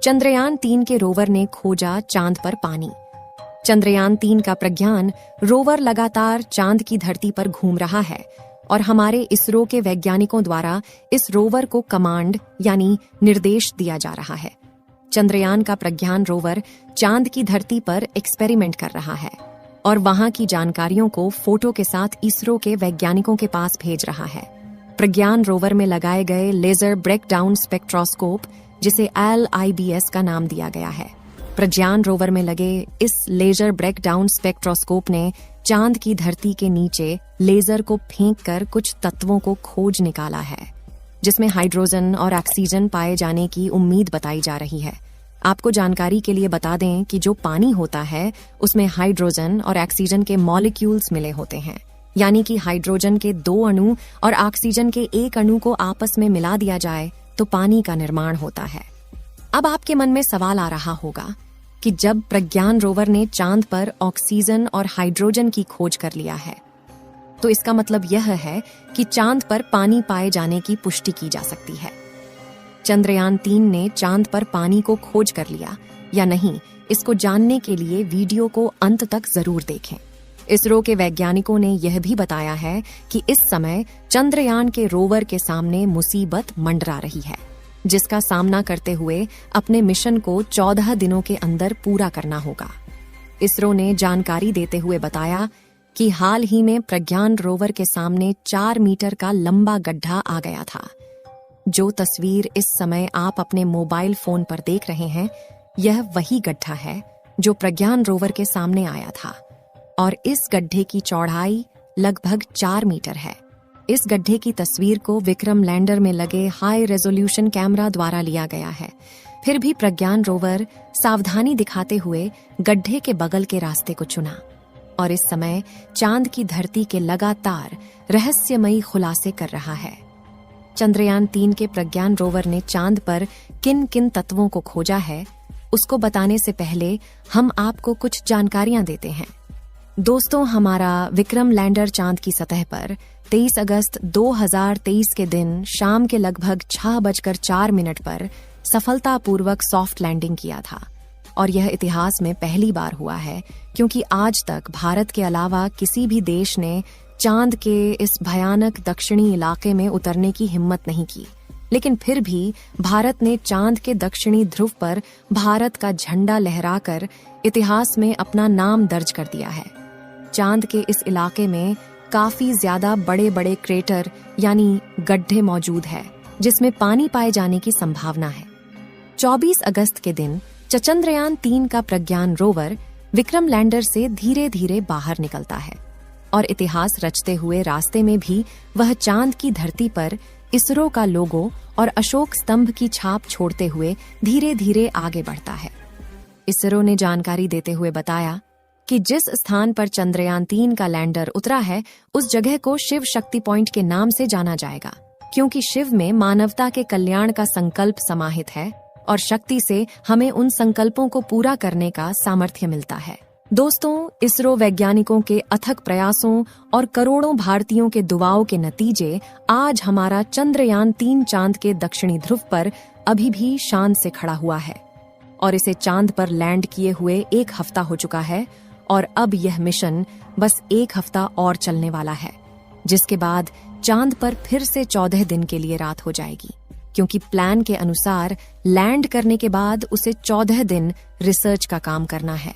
चंद्रयान 3 के रोवर ने खोजा चांद पर पानी। चंद्रयान 3 का प्रज्ञान रोवर लगातार चांद की धरती पर घूम रहा है और हमारे इसरो के वैज्ञानिकों द्वारा इस रोवर को कमांड यानी निर्देश दिया जा रहा है। चंद्रयान का प्रज्ञान रोवर चांद की धरती पर एक्सपेरिमेंट कर रहा है और वहां की जानकारियों को फोटो के साथ इसरो के वैज्ञानिकों के पास भेज रहा है। प्रज्ञान रोवर में लगाए गए लेजर ब्रेकडाउन स्पेक्ट्रोस्कोप, जिसे LIBS का नाम दिया गया है, प्रज्ञान रोवर में लगे इस लेजर ब्रेकडाउन स्पेक्ट्रोस्कोप ने चांद की धरती के नीचे लेजर को फेंककर कुछ तत्वों को खोज निकाला है, जिसमें हाइड्रोजन और ऑक्सीजन पाए जाने की उम्मीद बताई जा रही है। आपको जानकारी के लिए बता दें कि जो पानी होता है उसमें हाइड्रोजन और ऑक्सीजन के मॉलिक्यूल्स मिले होते हैं, यानी कि हाइड्रोजन के 2 अणु और ऑक्सीजन के 1 अणु को आपस में मिला दिया जाए तो पानी का निर्माण होता है। अब आपके मन में सवाल आ रहा होगा कि जब प्रज्ञान रोवर ने चांद पर ऑक्सीजन और हाइड्रोजन की खोज कर लिया है, तो इसका मतलब यह है कि चांद पर पानी पाए जाने की पुष्टि की जा सकती है। चंद्रयान 3 ने चांद पर पानी को खोज कर लिया या नहीं, इसको जानने के लिए वीडियो को अंत तक जरूर देखें। इसरो के वैज्ञानिकों ने यह भी बताया है कि इस समय चंद्रयान के रोवर के सामने मुसीबत मंडरा रही है, जिसका सामना करते हुए अपने मिशन को 14 दिनों के अंदर पूरा करना होगा। इसरो ने जानकारी देते हुए बताया कि हाल ही में प्रज्ञान रोवर के सामने 4 मीटर का लंबा गड्ढा आ गया था। जो तस्वीर इस समय आप अपने मोबाइल फोन पर देख रहे हैं, यह वही गड्ढा है जो प्रज्ञान रोवर के सामने आया था और इस गड्ढे की चौड़ाई लगभग 4 मीटर है। इस गड्ढे की तस्वीर को विक्रम लैंडर में लगे हाई रेजोल्यूशन कैमरा द्वारा लिया गया है। फिर भी प्रज्ञान रोवर सावधानी दिखाते हुए गड्ढे के बगल के रास्ते को चुना और इस समय चांद की धरती के लगातार रहस्यमयी खुलासे कर रहा है। चंद्रयान 3 के प्रज्ञान रोवर ने चांद पर किन किन तत्वों को खोजा है, उसको बताने से पहले हम आपको कुछ जानकारियां देते हैं। दोस्तों, हमारा विक्रम लैंडर चांद की सतह पर 23 अगस्त 2023 के दिन शाम के लगभग 6:04 पर सफलतापूर्वक सॉफ्ट लैंडिंग किया था और यह इतिहास में पहली बार हुआ है, क्योंकि आज तक भारत के अलावा किसी भी देश ने चांद के इस भयानक दक्षिणी इलाके में उतरने की हिम्मत नहीं की। लेकिन फिर भी भारत ने चांद के दक्षिणी ध्रुव पर भारत का झंडा लहराकर इतिहास में अपना नाम दर्ज कर दिया है। चांद के इस इलाके में काफी ज्यादा बड़े बड़े क्रेटर यानी गड्ढे मौजूद है, जिसमें पानी पाए जाने की संभावना है। 24 अगस्त के दिन चंद्रयान 3 का प्रज्ञान रोवर विक्रम लैंडर से धीरे धीरे बाहर निकलता है और इतिहास रचते हुए रास्ते में भी वह चांद की धरती पर इसरो का लोगो और अशोक स्तंभ की छाप छोड़ते हुए धीरे धीरे आगे बढ़ता है। इसरो ने जानकारी देते हुए बताया कि जिस स्थान पर चंद्रयान 3 का लैंडर उतरा है, उस जगह को शिव शक्ति पॉइंट के नाम से जाना जाएगा, क्योंकि शिव में मानवता के कल्याण का संकल्प समाहित है और शक्ति से हमें उन संकल्पों को पूरा करने का सामर्थ्य मिलता है। दोस्तों, इसरो वैज्ञानिकों के अथक प्रयासों और करोड़ों भारतीयों के दुआओं के नतीजे आज हमारा चंद्रयान 3 चांद के दक्षिणी ध्रुव पर अभी भी शान से खड़ा हुआ है और इसे चांद पर लैंड किए हुए 1 हफ्ता हो चुका है और अब यह मिशन बस 1 हफ्ता और चलने वाला है, जिसके बाद चांद पर फिर से 14 दिन के लिए रात हो जाएगी, क्योंकि प्लान के अनुसार लैंड करने के बाद उसे 14 दिन रिसर्च का काम करना है।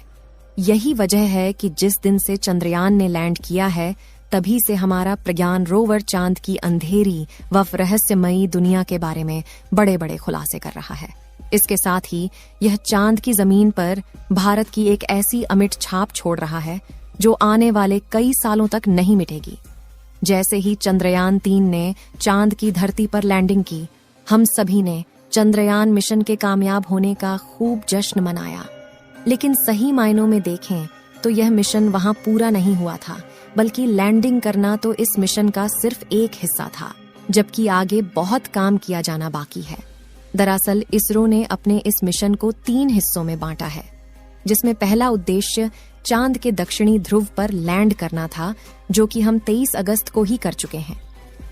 यही वजह है कि जिस दिन से चंद्रयान ने लैंड किया है, तभी से हमारा प्रज्ञान रोवर चांद की अंधेरी व रहस्यमयी दुनिया के बारे में बड़े बड़े खुलासे कर रहा है। इसके साथ ही यह चांद की जमीन पर भारत की एक ऐसी अमिट छाप छोड़ रहा है जो आने वाले कई सालों तक नहीं मिटेगी। जैसे ही चंद्रयान 3 ने चांद की धरती पर लैंडिंग की, हम सभी ने चंद्रयान मिशन के कामयाब होने का खूब जश्न मनाया। लेकिन सही मायनों में देखें तो यह मिशन वहां पूरा नहीं हुआ था, बल्कि लैंडिंग करना तो इस मिशन का सिर्फ एक हिस्सा था, जबकि आगे बहुत काम किया जाना बाकी है। दरअसल इसरो ने अपने इस मिशन को 3 हिस्सों में बांटा है, जिसमें पहला उद्देश्य चांद के दक्षिणी ध्रुव पर लैंड करना था, जो कि हम 23 अगस्त को ही कर चुके हैं।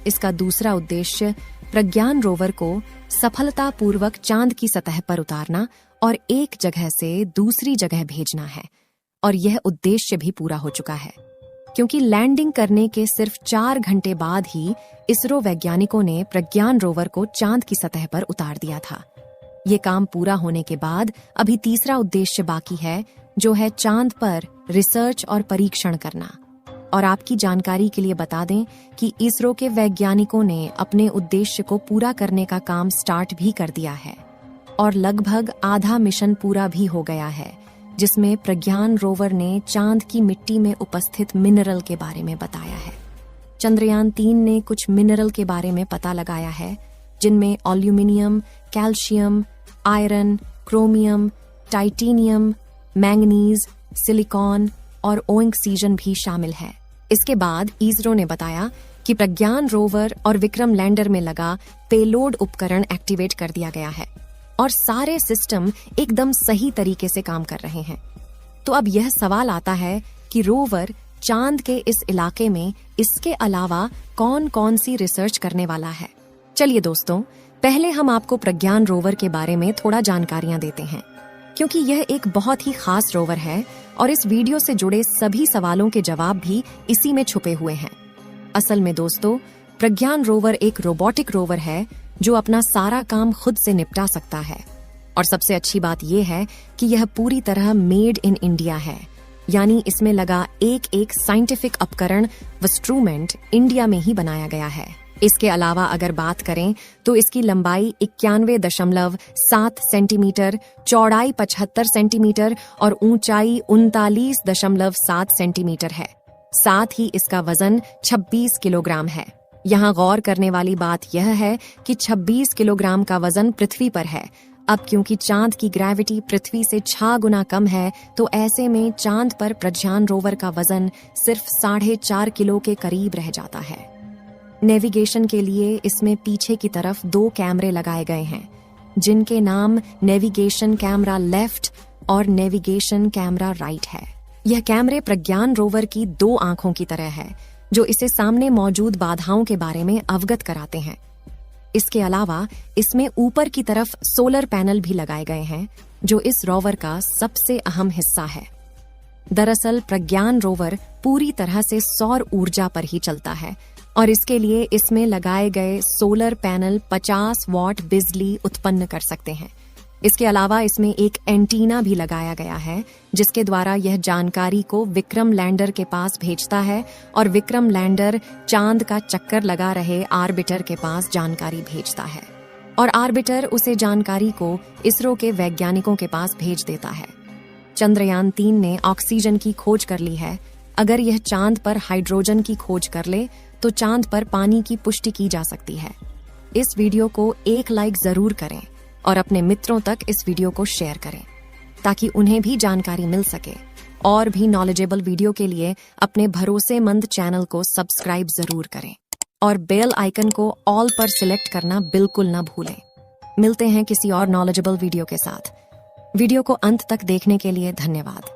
इसका दूसरा उद्देश्य प्रज्ञान रोवर को सफलतापूर्वक चांद की सतह पर उतारना और एक जगह से दूसरी जगह भेजना है। और यह उद्देश्य भी पूरा हो चुका है, क्योंकि लैंडिंग करने के सिर्फ 4 घंटे बाद ही इसरो वैज्ञानिकों ने प्रज्ञान रोवर को चांद की सतह पर उतार दिया था। ये काम पूरा होने के बाद अभी तीसरा उद्देश्य बाकी है, जो है चांद पर रिसर्च और परीक्षण करना। और आपकी जानकारी के लिए बता दें कि इसरो के वैज्ञानिकों ने अपने उद्देश्य को पूरा करने का काम स्टार्ट भी कर दिया है और लगभग आधा मिशन पूरा भी हो गया है, जिसमें प्रज्ञान रोवर ने चांद की मिट्टी में उपस्थित मिनरल के बारे में बताया है। चंद्रयान 3 ने कुछ मिनरल के बारे में पता लगाया है, जिनमें aluminium, calcium, iron, chromium, titanium, manganese, silicon और ऑक्सीजन भी शामिल है। इसके बाद इसरो ने बताया कि प्रज्ञान रोवर और विक्रम लैंडर में लगा पेलोड उपकरण एक्टिवेट कर दिया गया है और सारे सिस्टम एकदम सही तरीके से काम कर रहे हैं। तो अब यह सवाल आता है कि रोवर चांद के इस इलाके में इसके अलावा कौन कौन सी रिसर्च करने वाला है। चलिए दोस्तों, पहले हम आपको प्रज्ञान रोवर के बारे में थोड़ा जानकारियां देते हैं, क्योंकि यह एक बहुत ही खास रोवर है और इस वीडियो से जुड़े सभी सवालों के जवाब भी इसी में छुपे हुए हैं। असल में दोस्तों, प्रज्ञान रोवर एक रोबोटिक रोवर है जो अपना सारा काम खुद से निपटा सकता है। और सबसे अच्छी बात यह है कि यह पूरी तरह मेड इन इंडिया है, यानी इसमें लगा एक एक साइंटिफिक उपकरण इंस्ट्रूमेंट इंडिया में ही बनाया गया है। इसके अलावा अगर बात करें तो इसकी लंबाई 91.7 सेंटीमीटर, चौड़ाई 75 सेंटीमीटर और ऊंचाई 39.7 सेंटीमीटर है। साथ ही इसका वजन 26 किलोग्राम है। यहाँ गौर करने वाली बात यह है कि 26 किलोग्राम का वजन पृथ्वी पर है। अब क्योंकि चांद की ग्रेविटी पृथ्वी से 6 गुना कम है, तो ऐसे में चांद पर प्रज्ञान रोवर का वजन सिर्फ 4.5 किलो के करीब रह जाता है। नेविगेशन के लिए इसमें पीछे की तरफ 2 कैमरे लगाए गए हैं, जिनके नाम नेविगेशन कैमरा लेफ्ट और नेविगेशन कैमरा राइट है। यह कैमरे प्रज्ञान रोवर की 2 आंखों की तरह है, जो इसे सामने मौजूद बाधाओं के बारे में अवगत कराते हैं। इसके अलावा इसमें ऊपर की तरफ सोलर पैनल भी लगाए गए हैं, जो इस रोवर का सबसे अहम हिस्सा है। दरअसल प्रज्ञान रोवर पूरी तरह से सौर ऊर्जा पर ही चलता है और इसके लिए इसमें लगाए गए सोलर पैनल 50 वॉट बिजली उत्पन्न कर सकते हैं। इसके अलावा इसमें एक एंटीना भी लगाया गया है, जिसके द्वारा यह जानकारी को विक्रम लैंडर के पास भेजता है और विक्रम लैंडर चांद का चक्कर लगा रहे आर्बिटर के पास जानकारी भेजता है और आर्बिटर उसे जानकारी को इसरो के वैज्ञानिकों के पास भेज देता है। चंद्रयान 3 ने ऑक्सीजन की खोज कर ली है। अगर यह चांद पर हाइड्रोजन की खोज कर ले तो चांद पर पानी की पुष्टि की जा सकती है। इस वीडियो को 1 लाइक जरूर करें और अपने मित्रों तक इस वीडियो को शेयर करें, ताकि उन्हें भी जानकारी मिल सके। और भी नॉलेजेबल वीडियो के लिए अपने भरोसेमंद चैनल को सब्सक्राइब जरूर करें और बेल आइकन को ऑल पर सिलेक्ट करना बिल्कुल न भूलें। मिलते हैं किसी और नॉलेजेबल वीडियो के साथ। वीडियो को अंत तक देखने के लिए धन्यवाद।